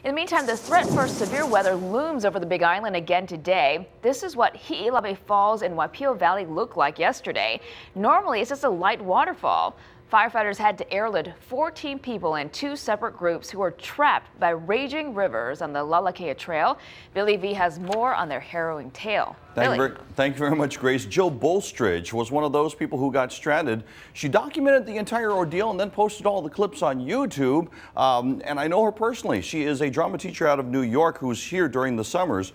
In the meantime, the threat for severe weather looms over the Big Island again today. This is what Hiʻilawe Falls in Waipio Valley looked like yesterday. Normally, it's just a light waterfall. Firefighters had to airlift 14 people in 2 separate groups who were trapped by raging rivers on the Lalakea Trail. Billy V has more on their harrowing tale. Thank you very much, Grace. Jill Bolstridge was one of those people who got stranded. She documented the entire ordeal and then posted all the clips on YouTube. And I know her personally. She is a drama teacher out of New York who's here during the summers.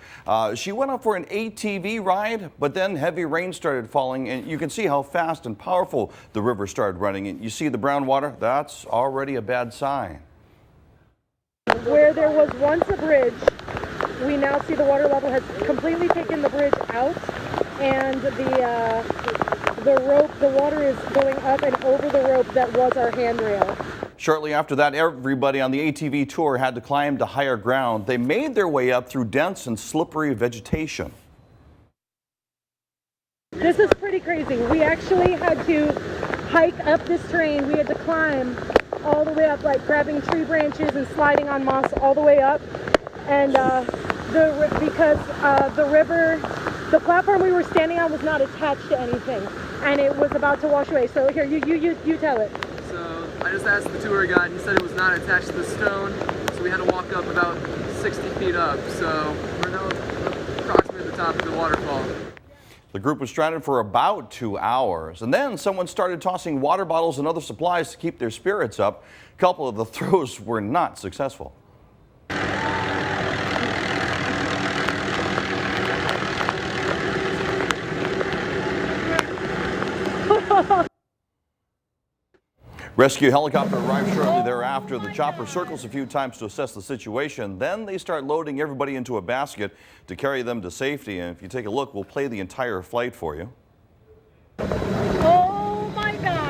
She went up for an ATV ride, but then heavy rain started falling, and you can see how fast and powerful the river started running. And you see the brown water? That's already a bad sign. Where there was once a bridge, we now see the water level has completely taken the bridge out, and the water is going up and over the rope that was our handrail. Shortly after that, everybody on the ATV tour had to climb to higher ground. They made their way up through dense and slippery vegetation. This is pretty crazy. We actually had to hike up this terrain. We had to climb all the way up, like grabbing tree branches and sliding on moss all the way up. And because the river, the platform we were standing on was not attached to anything, and it was about to wash away. So here, you tell it. So I just asked the tour guide, and he said it was not attached to the stone, so we had to walk up about 60 feet up. So we're now approximately at the top of the waterfall. The group was stranded for about 2 hours, and then someone started tossing water bottles and other supplies to keep their spirits up. A couple of the throws were not successful. Rescue helicopter arrived shortly thereafter. The chopper circles a few times to assess the situation. Then they start loading everybody into a basket to carry them to safety. And if you take a look, we'll play the entire flight for you. Oh my God.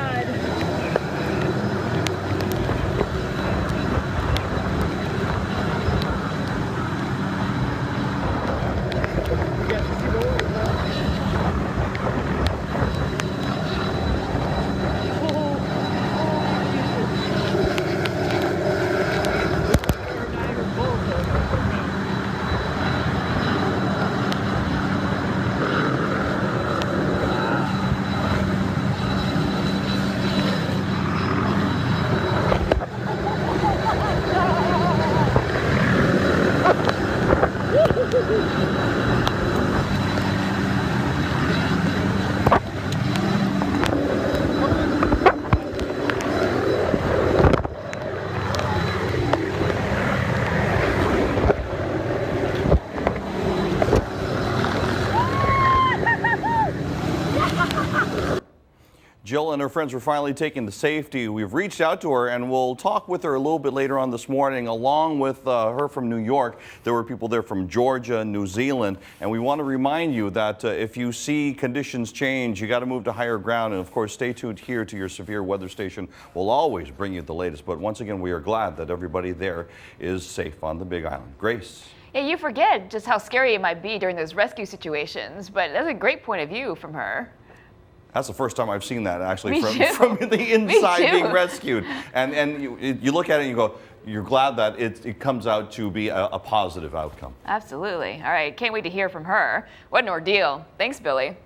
Jill and her friends were finally taken to safety. We've reached out to her, and we'll talk with her a little bit later on this morning, along with her from New York. There were people there from Georgia, New Zealand, and we want to remind you that if you see conditions change, you got to move to higher ground. And of course, stay tuned here to your severe weather station. We'll always bring you the latest. But once again, we are glad that everybody there is safe on the Big Island. Grace. Yeah, you forget just how scary it might be during those rescue situations, but that's a great point of view from her. That's the first time I've seen that, actually, from the inside being rescued. And you look at it and you go, you're glad that it comes out to be a positive outcome. Absolutely. All right, can't wait to hear from her. What an ordeal. Thanks, Billy.